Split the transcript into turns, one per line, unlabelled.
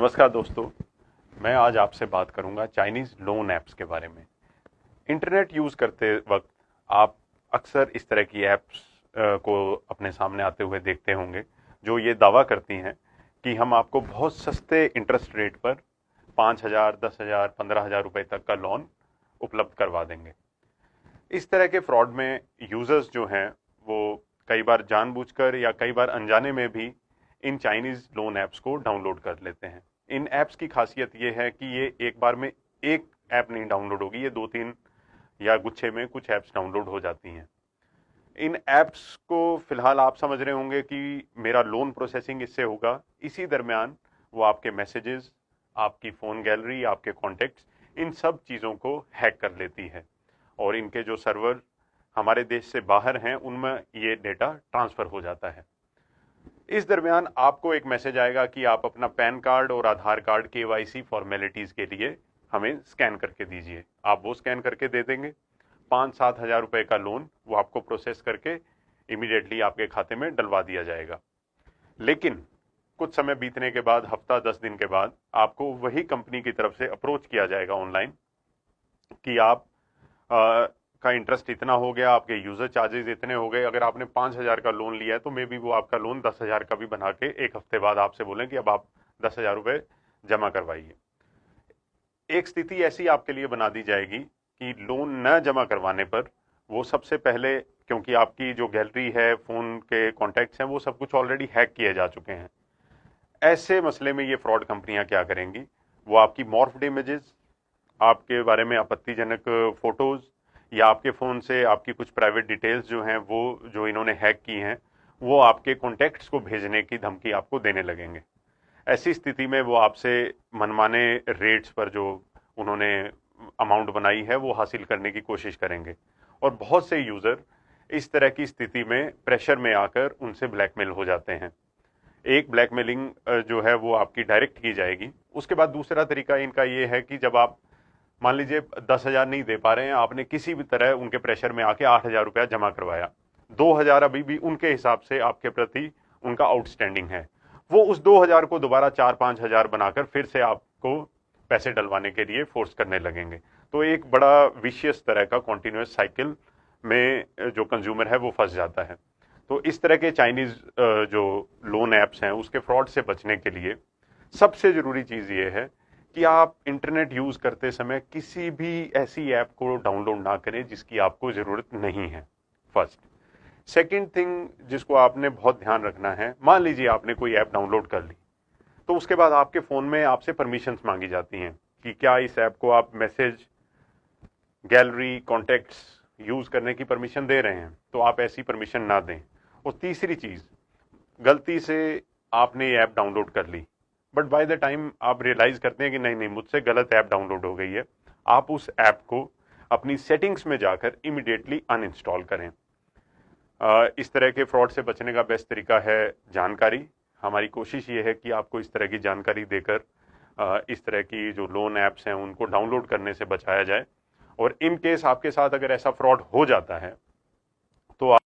नमस्कार दोस्तों, मैं आज आपसे बात करूंगा चाइनीज़ लोन ऐप्स के बारे में। इंटरनेट यूज़ करते वक्त आप अक्सर इस तरह की ऐप्स को अपने सामने आते हुए देखते होंगे जो ये दावा करती हैं कि हम आपको बहुत सस्ते इंटरेस्ट रेट पर 5,000, 10,000, 15,000 रुपए तक का लोन उपलब्ध करवा देंगे। इस तरह के फ्रॉड में यूज़र्स जो हैं वो कई बार जानबूझकर या कई बार अनजाने में भी इन चाइनीज़ लोन ऐप्स को डाउनलोड कर लेते हैं। इन ऐप्स की खासियत ये है कि ये एक बार में एक ऐप नहीं डाउनलोड होगी, ये 2-3 या गुच्छे में कुछ ऐप्स डाउनलोड हो जाती हैं। इन ऐप्स को फिलहाल आप समझ रहे होंगे कि मेरा लोन प्रोसेसिंग इससे होगा। इसी दरमियान वो आपके मैसेजेस, आपकी फ़ोन गैलरी, आपके कॉन्टेक्ट्स, इन सब चीज़ों को हैक कर लेती है और इनके जो सर्वर हमारे देश से बाहर हैं उनमें ये डेटा ट्रांसफ़र हो जाता है। इस दरमियान आपको एक मैसेज आएगा कि आप अपना पैन कार्ड और आधार कार्ड केवाईसी फॉर्मेलिटीज़ के लिए हमें स्कैन करके दीजिए। आप वो स्कैन करके दे देंगे, 5-7 हज़ार रुपये का लोन वो आपको प्रोसेस करके इमीडिएटली आपके खाते में डलवा दिया जाएगा। लेकिन कुछ समय बीतने के बाद, हफ्ता 10 दिन के बाद, आपको वही कंपनी की तरफ से अप्रोच किया जाएगा ऑनलाइन कि आप का इंटरेस्ट इतना हो गया, आपके यूज़र चार्जेस इतने हो गए। अगर आपने 5,000 का लोन लिया है तो मे बी वो आपका लोन 10,000 का भी बना के एक हफ्ते बाद आपसे बोलें कि अब आप 10,000 रुपये जमा करवाइए। एक स्थिति ऐसी आपके लिए बना दी जाएगी कि लोन न जमा करवाने पर वो सबसे पहले, क्योंकि आपकी जो गैलरी है, फ़ोन के कॉन्टैक्ट्स हैं, वो सब कुछ ऑलरेडी हैक किए जा चुके हैं। ऐसे मसले में ये फ्रॉड कंपनियां क्या करेंगी, वो आपकी मॉर्फ्ड इमेजेस, आपके बारे में आपत्तिजनक फोटोज़ या आपके फ़ोन से आपकी कुछ प्राइवेट डिटेल्स जो हैं वो जो इन्होंने हैक की हैं वो आपके कॉन्टैक्ट्स को भेजने की धमकी आपको देने लगेंगे। ऐसी स्थिति में वो आपसे मनमाने रेट्स पर जो उन्होंने अमाउंट बनाई है वो हासिल करने की कोशिश करेंगे और बहुत से यूज़र इस तरह की स्थिति में प्रेशर में आकर उनसे ब्लैकमेल हो जाते हैं। एक ब्लैकमेलिंग जो है वो आपकी डायरेक्ट की जाएगी। उसके बाद दूसरा तरीका इनका ये है कि जब आप मान लीजिए 10,000 नहीं दे पा रहे हैं, आपने किसी भी तरह उनके प्रेशर में आके 8,000 रुपया जमा करवाया, 2,000 अभी भी उनके हिसाब से आपके प्रति उनका आउटस्टैंडिंग है, वो उस 2,000 को दोबारा 4-5 हजार बनाकर फिर से आपको पैसे डलवाने के लिए फोर्स करने लगेंगे। तो एक बड़ा विशियस तरह का कॉन्टिन्यूस साइकिल में जो कंज्यूमर है वो फंस जाता है। तो इस तरह के चाइनीज जो लोन ऐप्स हैं उसके फ्रॉड से बचने के लिए सबसे जरूरी चीज ये है कि आप इंटरनेट यूज करते समय किसी भी ऐसी ऐप को डाउनलोड ना करें जिसकी आपको जरूरत नहीं है। फर्स्ट। सेकंड थिंग जिसको आपने बहुत ध्यान रखना है, मान लीजिए आपने कोई ऐप डाउनलोड कर ली तो उसके बाद आपके फोन में आपसे परमिशंस मांगी जाती हैं कि क्या इस ऐप को आप मैसेज, गैलरी, कॉन्टेक्ट्स यूज करने की परमिशन दे रहे हैं, तो आप ऐसी परमिशन ना दें। और तीसरी चीज, गलती से आपने ये ऐप डाउनलोड कर ली बट बाय द टाइम आप रियलाइज करते हैं कि नहीं नहीं मुझसे गलत ऐप डाउनलोड हो गई है, आप उस ऐप को अपनी सेटिंग्स में जाकर इमीडिएटली अनइंस्टॉल करें। इस तरह के फ्रॉड से बचने का बेस्ट तरीका है जानकारी। हमारी कोशिश ये है कि आपको इस तरह की जानकारी देकर इस तरह की जो लोन ऐप्स हैं उनको डाउनलोड करने से बचाया जाए। और इन केस आपके साथ अगर ऐसा फ्रॉड हो जाता है तो